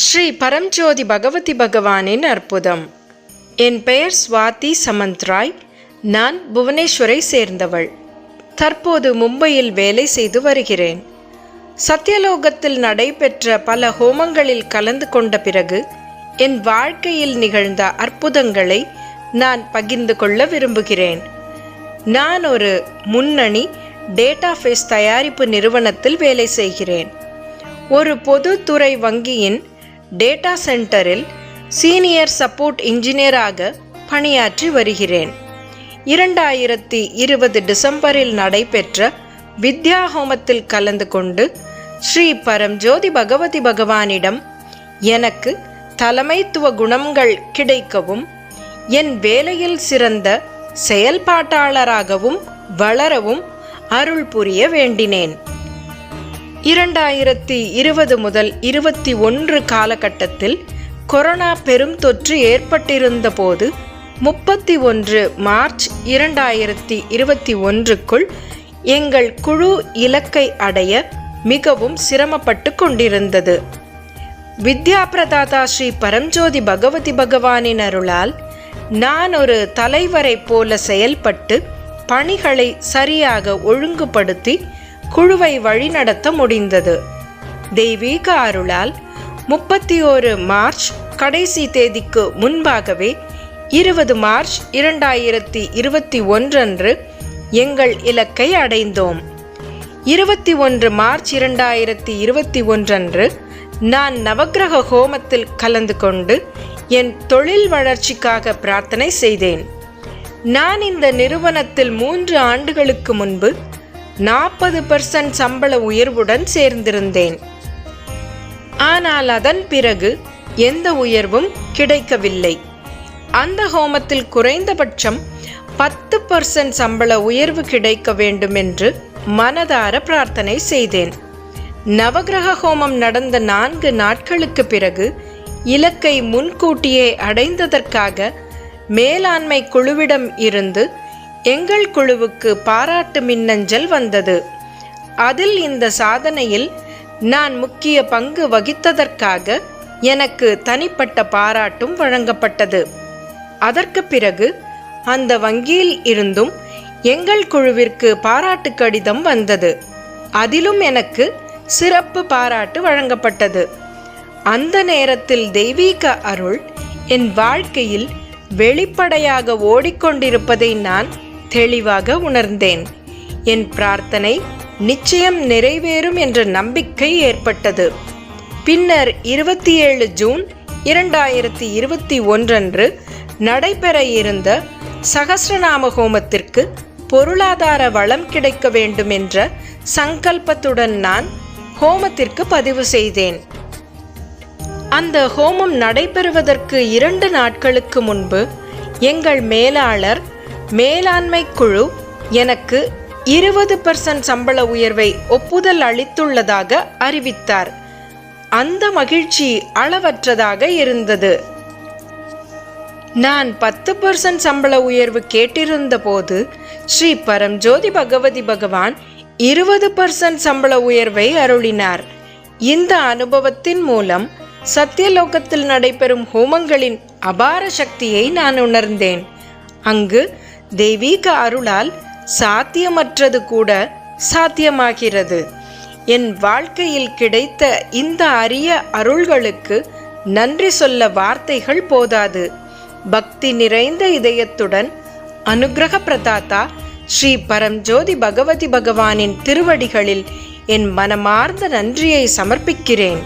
ஸ்ரீ பரம்ஜோதி பகவதி பகவானின் அற்புதம். என் பெயர் ஸ்வாதி சமந்த்ராய். நான் புவனேஸ்வரை சேர்ந்தவள். தற்போது மும்பையில் வேலை செய்து வருகிறேன். சத்தியலோகத்தில் நடைபெற்ற பல ஹோமங்களில் கலந்து கொண்ட பிறகு என் வாழ்க்கையில் நிகழ்ந்த அற்புதங்களை நான் பகிர்ந்து கொள்ள விரும்புகிறேன். நான் ஒரு முன்னணி டேட்டாபேஸ் தயாரிப்பு நிறுவனத்தில் வேலை செய்கிறேன். ஒரு பொதுத்துறை வங்கியின் டேட்டா சென்டரில் சீனியர் சப்போர்ட் இன்ஜினியராக பணியாற்றி வருகிறேன். 2020 டிசம்பரில் நடைபெற்ற வித்யா ஹோமத்தில் கலந்து கொண்டு ஸ்ரீ பரம்ஜோதி பகவதி பகவானிடம் எனக்கு தலைமைத்துவ குணங்கள் கிடைக்கவும் என் வேலையில் சிறந்த செயல்பாட்டாளராகவும் வளரவும் அருள் புரிய வேண்டினேன். 2020 முதல் 21 காலகட்டத்தில் கொரோனா பெரும் தொற்று ஏற்பட்டிருந்த போது 31 மார்ச் 2021க்குள் எங்கள் குழு இலக்கை அடைய மிகவும் சிரமப்பட்டு கொண்டிருந்தது. வித்யா பிரதாதா ஸ்ரீ பரம்ஜோதி பகவதி பகவானின் அருளால் நான் ஒரு தலைவரை போல செயல்பட்டு பணிகளை சரியாக ஒழுங்குபடுத்தி குழுவை வழிநடத்த முடிந்தது. தெய்வீக அருளால் 31 மார்ச் கடைசி தேதிக்கு முன்பாகவே 20 மார்ச் 2021 அன்று எங்கள் இலக்கை அடைந்தோம். 21 மார்ச் 2021 அன்று நான் நவக்கிரக ஹோமத்தில் கலந்து கொண்டு என் தொழில் வளர்ச்சிக்காக பிரார்த்தனை செய்தேன். நான் இந்த நிறுவனத்தில் 3 ஆண்டுகளுக்கு முன்பு 40% சம்பள உயர்வுடன் சேர்ந்திருந்தேன். ஆனால் அதன் பிறகு எந்த உயர்வும் கிடைக்கவில்லை. அந்த ஹோமத்தில் குறைந்தபட்சம் 10% சம்பள உயர்வு கிடைக்க வேண்டும் என்று மனதார பிரார்த்தனை செய்தேன். நவக்கிரக ஹோமம் நடந்த 4 நாட்களுக்கு பிறகு இலக்கை முன்கூட்டியே அடைந்ததற்காக மேலாண்மை குழுவிடம் இருந்து எங்கள் குழுவுக்கு பாராட்டு மின்னஞ்சல் வந்தது. அதில் இந்த சாதனையில் நான் முக்கிய பங்கு வகித்ததற்காக எனக்கு தனிப்பட்ட பாராட்டும் வழங்கப்பட்டது. அதற்கு பிறகு அந்த வங்கியில் இருந்தும் எங்கள் குழுவிற்கு பாராட்டு கடிதம் வந்தது. அதிலும் எனக்கு சிறப்பு பாராட்டு வழங்கப்பட்டது. அந்த நேரத்தில் தெய்வீக அருள் என் வாழ்க்கையில் வெளிப்படையாக ஓடிக்கொண்டிருப்பதை நான் தெளிவாக உணர்ந்தேன். என் பிரார்த்தனை நிச்சயம் நிறைவேறும் என்ற நம்பிக்கை ஏற்பட்டது. பின்னர் 27 ஜூன் 2021 அன்று நடைபெற இருந்த சகஸ்ரநாம ஹோமத்திற்கு பொருளாதார வளம் கிடைக்க வேண்டும் என்ற சங்கல்பத்துடன் நான் ஹோமத்திற்கு பதிவு செய்தேன். அந்த ஹோமம் நடைபெறுவதற்கு 2 நாட்களுக்கு முன்பு எங்கள் மேலாளர் மேலாண்மை குழு எனக்கு 20% சம்பள உயர்வை ஒப்புதல் அளித்துள்ளதாக அறிவித்தார். அந்த மகிழ்ச்சி அளவற்றதாக இருந்தது. நான் 10% சம்பள உயர்வு கேட்டிருந்த போது ஸ்ரீ பரம்ஜோதி பகவதி பகவான் 20% சம்பள உயர்வை அருளினார். இந்த அனுபவத்தின் மூலம் சத்தியலோகத்தில் நடைபெறும் ஹோமங்களின் அபார சக்தியை நான் உணர்ந்தேன். அங்கு தெய்வீக அருளால் சாத்தியமற்றது கூட சாத்தியமாகிறது. என் வாழ்க்கையில் கிடைத்த இந்த அரிய அருள்களுக்கு நன்றி சொல்ல வார்த்தைகள் போதாது. பக்தி நிறைந்த இதயத்துடன் அனுக்கிரக பிரதாதா ஸ்ரீ பரம்ஜோதி பகவதி பகவானின் திருவடிகளில் என் மனமார்ந்த நன்றியை சமர்ப்பிக்கிறேன்.